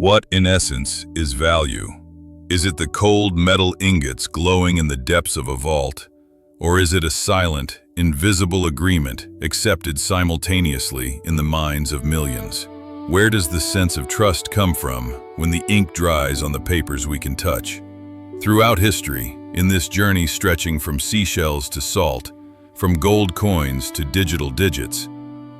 What, in essence, is value? Is it the cold metal ingots glowing in the depths of a vault? Or is it a silent, invisible agreement accepted simultaneously in the minds of millions? Where does the sense of trust come from when the ink dries on the papers we can touch? Throughout history, in this journey stretching from seashells to salt, from gold coins to digital digits,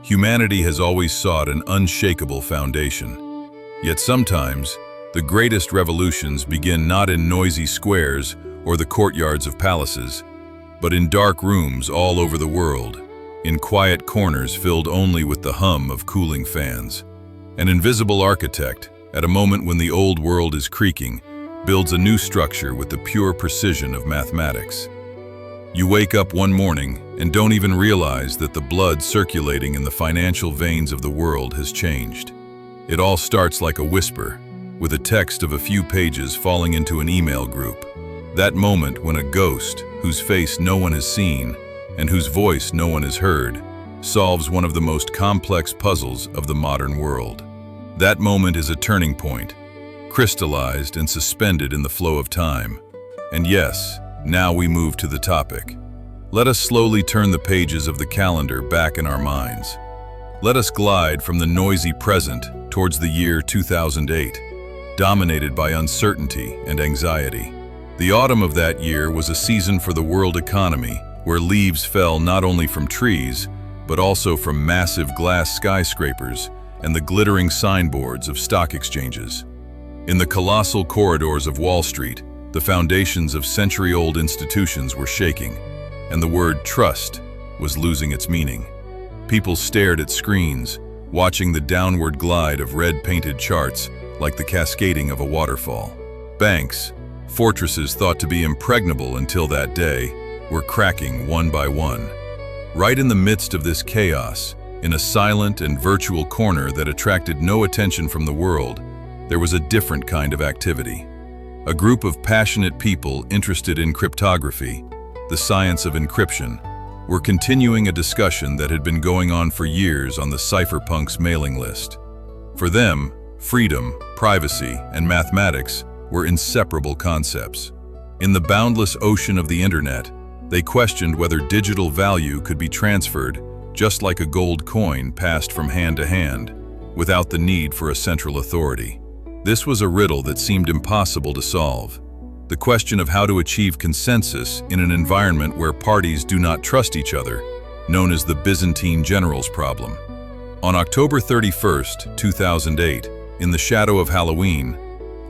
humanity has always sought an unshakable foundation. Yet sometimes, the greatest revolutions begin not in noisy squares or the courtyards of palaces, but in dark rooms all over the world, in quiet corners filled only with the hum of cooling fans. An invisible architect, at a moment when the old world is creaking, builds a new structure with the pure precision of mathematics. You wake up one morning and don't even realize that the blood circulating in the financial veins of the world has changed. It all starts like a whisper, with a text of a few pages falling into an email group. That moment when a ghost, whose face no one has seen and whose voice no one has heard, solves one of the most complex puzzles of the modern world. That moment is a turning point, crystallized and suspended in the flow of time. And yes, now we move to the topic. Let us slowly turn the pages of the calendar back in our minds. Let us glide from the noisy present towards the year 2008, dominated by uncertainty and anxiety. The autumn of that year was a season for the world economy, where leaves fell not only from trees, but also from massive glass skyscrapers and the glittering signboards of stock exchanges. In the colossal corridors of Wall Street, the foundations of century-old institutions were shaking, and the word trust was losing its meaning. People stared at screens, watching the downward glide of red-painted charts like the cascading of a waterfall. Banks, fortresses thought to be impregnable until that day, were cracking one by one. Right in the midst of this chaos, in a silent and virtual corner that attracted no attention from the world, there was a different kind of activity. A group of passionate people interested in cryptography, the science of encryption, were continuing a discussion that had been going on for years on the Cypherpunks mailing list. For them, freedom, privacy, and mathematics were inseparable concepts. In the boundless ocean of the internet, they questioned whether digital value could be transferred just like a gold coin passed from hand to hand, without the need for a central authority. This was a riddle that seemed impossible to solve. The question of how to achieve consensus in an environment where parties do not trust each other, known as the Byzantine generals problem. On October 31st, 2008, in the shadow of Halloween,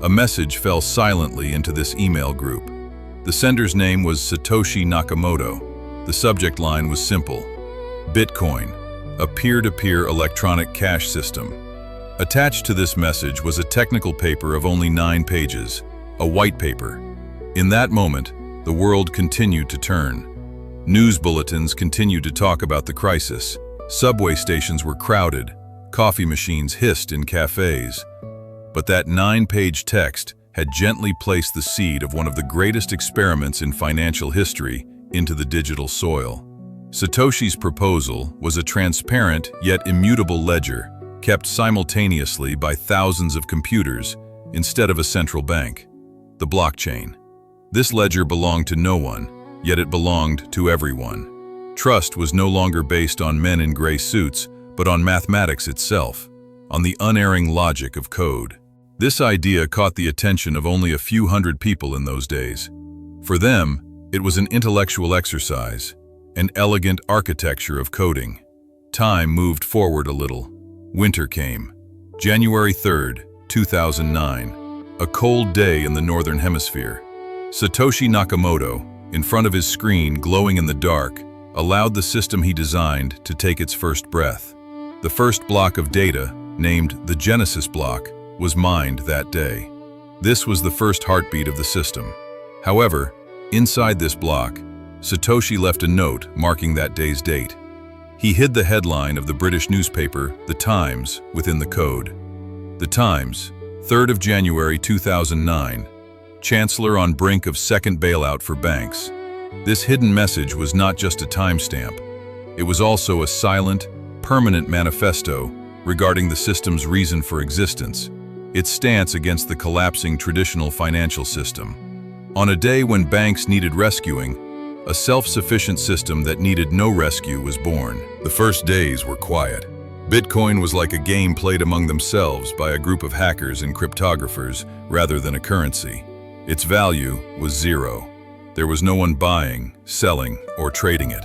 a message fell silently into this email group. The sender's name was Satoshi Nakamoto. The subject line was simple: Bitcoin, a peer-to-peer electronic cash system. Attached to this message was a technical paper of only 9 pages, a white paper. In that moment, the world continued to turn. News bulletins continued to talk about the crisis. Subway stations were crowded, coffee machines hissed in cafes. But that 9-page text had gently placed the seed of one of the greatest experiments in financial history into the digital soil. Satoshi's proposal was a transparent yet immutable ledger, kept simultaneously by thousands of computers instead of a central bank, the blockchain. This ledger belonged to no one, yet it belonged to everyone. Trust was no longer based on men in gray suits, but on mathematics itself, on the unerring logic of code. This idea caught the attention of only a few hundred people in those days. For them, it was an intellectual exercise, an elegant architecture of coding. Time moved forward a little. Winter came. January 3rd, 2009, a cold day in the Northern Hemisphere. Satoshi Nakamoto, in front of his screen glowing in the dark, allowed the system he designed to take its first breath. The first block of data, named the Genesis block, was mined that day. This was the first heartbeat of the system. However, inside this block, Satoshi left a note marking that day's date. He hid the headline of the British newspaper, The Times, within the code. The Times, 3rd of January 2009, Chancellor on brink of second bailout for banks. This hidden message was not just a timestamp. It was also a silent, permanent manifesto regarding the system's reason for existence. its stance against the collapsing traditional financial system. On a day when banks needed rescuing, a self-sufficient system that needed no rescue was born. The first days were quiet. Bitcoin was like a game played among themselves by a group of hackers and cryptographers rather than a currency. Its value was zero. There was no one buying, selling, or trading it.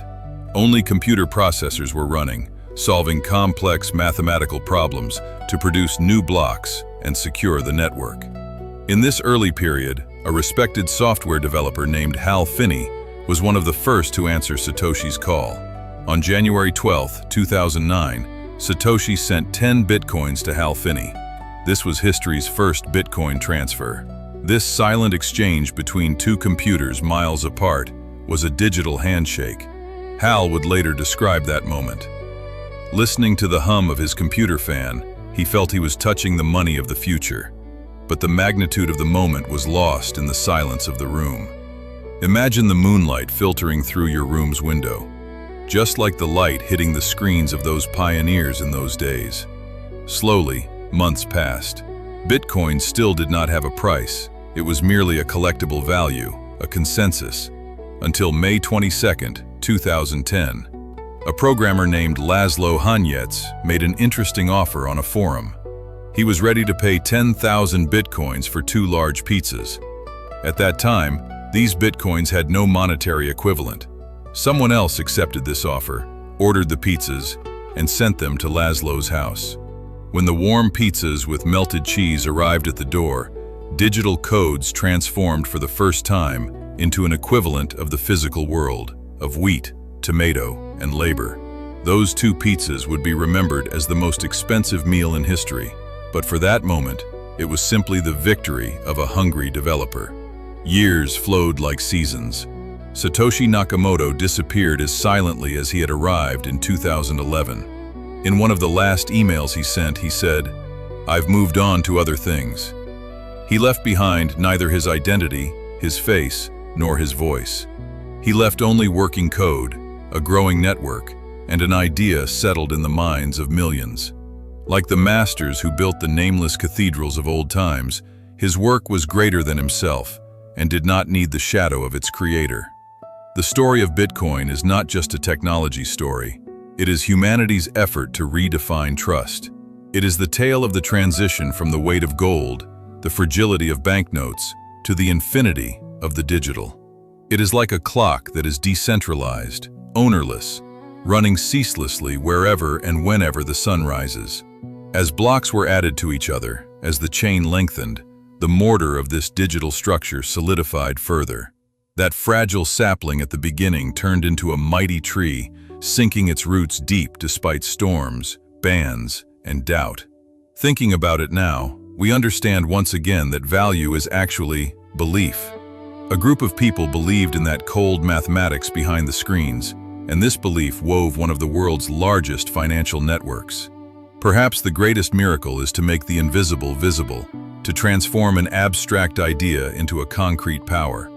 Only computer processors were running, solving complex mathematical problems to produce new blocks and secure the network. In this early period, a respected software developer named Hal Finney was one of the first to answer Satoshi's call. On January 12, 2009, Satoshi sent 10 bitcoins to Hal Finney. This was history's first Bitcoin transfer. This silent exchange between two computers miles apart was a digital handshake. Hal would later describe that moment. Listening to the hum of his computer fan, he felt he was touching the money of the future. But the magnitude of the moment was lost in the silence of the room. Imagine the moonlight filtering through your room's window, just like the light hitting the screens of those pioneers in those days. Slowly, months passed. Bitcoin still did not have a price. It was merely a collectible value, a consensus, until May 22, 2010. A programmer named Laszlo Hanyecz made an interesting offer on a forum. He was ready to pay 10,000 bitcoins for 2 large pizzas. At that time, these bitcoins had no monetary equivalent. Someone else accepted this offer, ordered the pizzas, and sent them to Laszlo's house. When the warm pizzas with melted cheese arrived at the door, digital codes transformed for the first time into an equivalent of the physical world, of wheat, tomato, and labor. Those 2 pizzas would be remembered as the most expensive meal in history, but for that moment, it was simply the victory of a hungry developer. Years flowed like seasons. Satoshi Nakamoto disappeared as silently as he had arrived in 2011. In one of the last emails he sent, he said, "I've moved on to other things." He left behind neither his identity, his face, nor his voice. He left only working code, a growing network, and an idea settled in the minds of millions. Like the masters who built the nameless cathedrals of old times, his work was greater than himself and did not need the shadow of its creator. The story of Bitcoin is not just a technology story. It is humanity's effort to redefine trust. It is the tale of the transition from the weight of gold, the fragility of banknotes, to the infinity of the digital. It is like a clock that is decentralized, ownerless, running ceaselessly wherever and whenever the sun rises. As blocks were added to each other, as the chain lengthened, the mortar of this digital structure solidified further. That fragile sapling at the beginning turned into a mighty tree, sinking its roots deep despite storms, bans, and doubt. Thinking about it now, we understand once again that value is actually belief. A group of people believed in that cold mathematics behind the screens, and this belief wove one of the world's largest financial networks. Perhaps the greatest miracle is to make the invisible visible, to transform an abstract idea into a concrete power.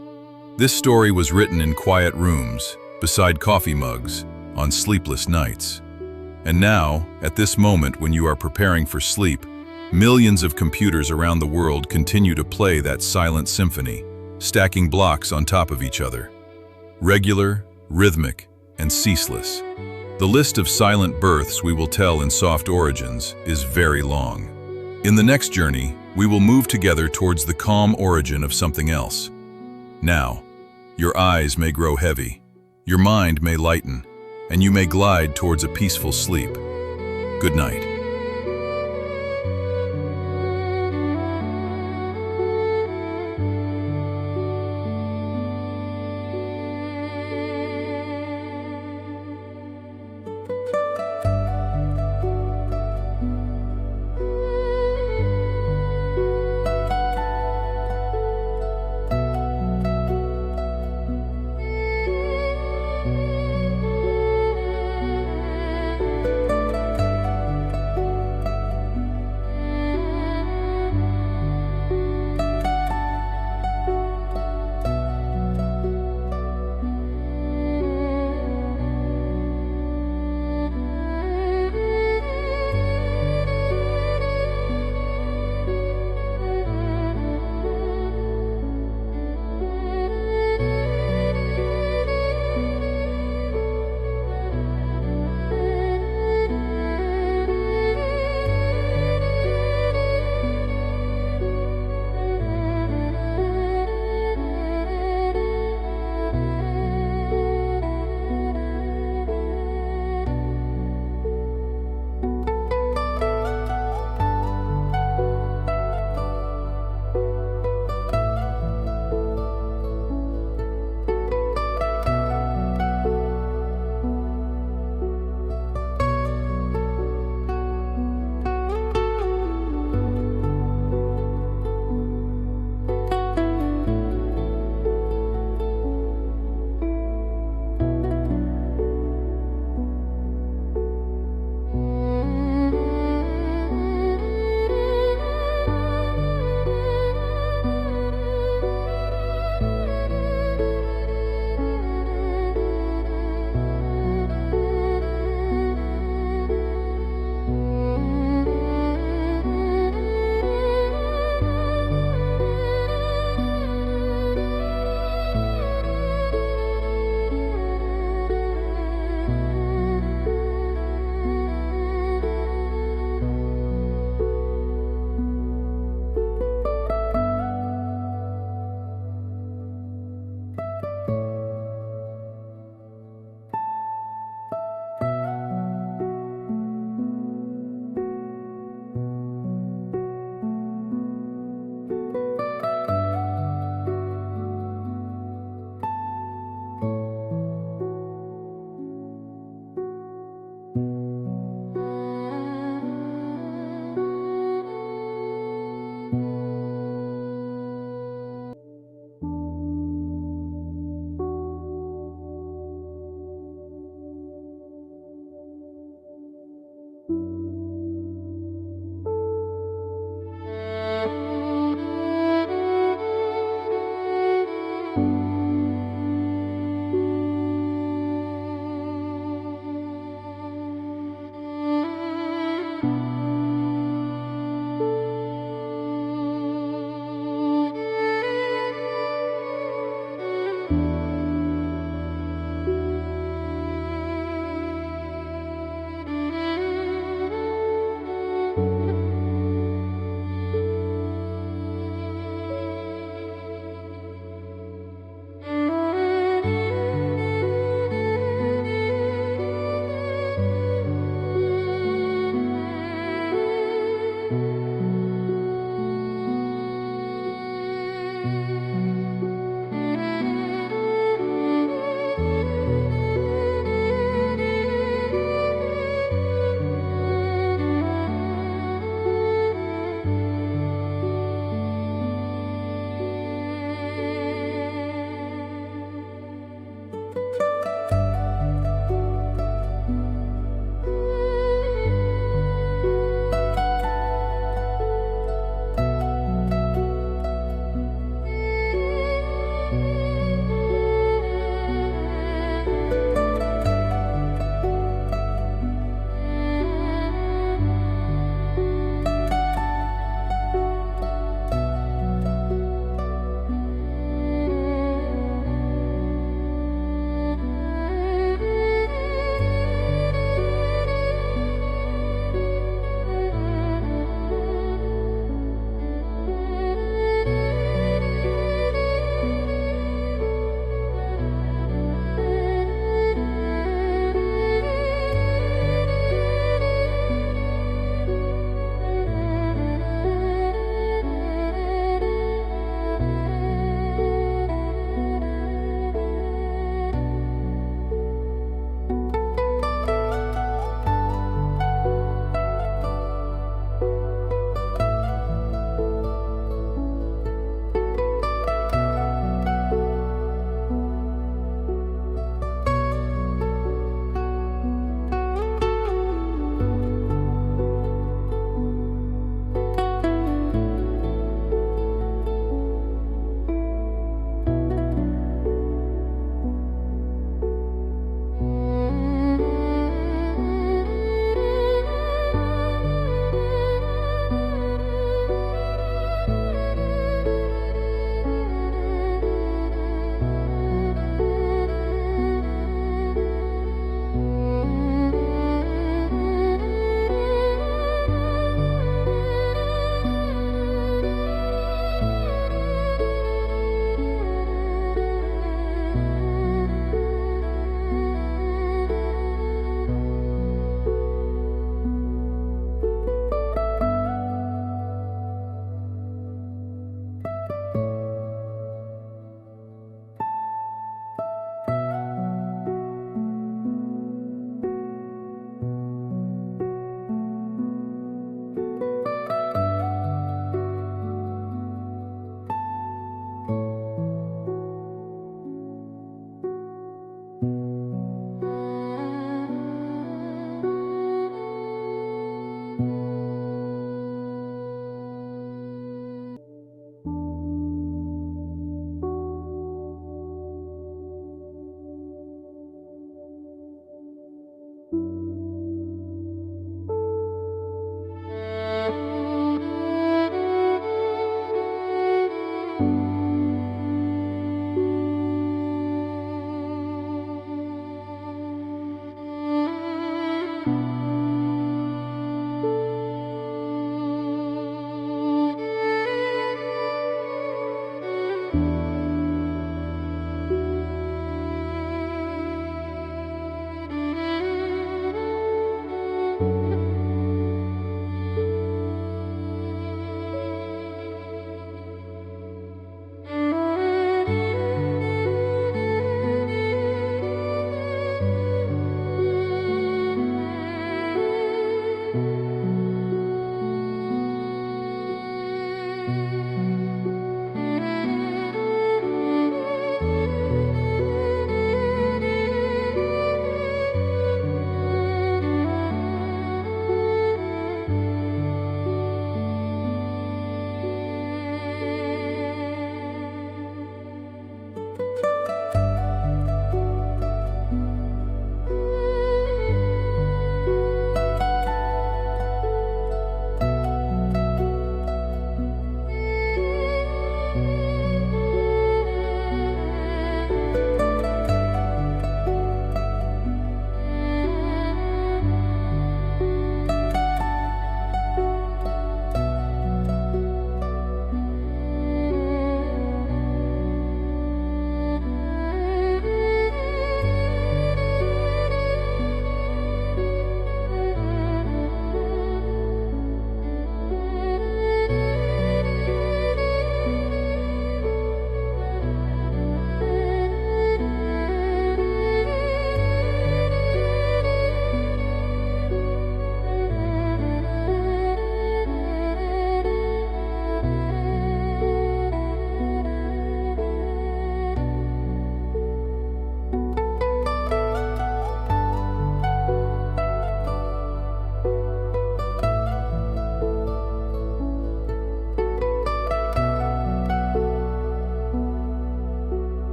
This story was written in quiet rooms, beside coffee mugs, on sleepless nights. And now, at this moment when you are preparing for sleep, millions of computers around the world continue to play that silent symphony, stacking blocks on top of each other. Regular, rhythmic, and ceaseless. The list of silent births we will tell in Soft Origins is very long. In the next journey, we will move together towards the calm origin of something else. Now, your eyes may grow heavy, your mind may lighten, and you may glide towards a peaceful sleep. Good night.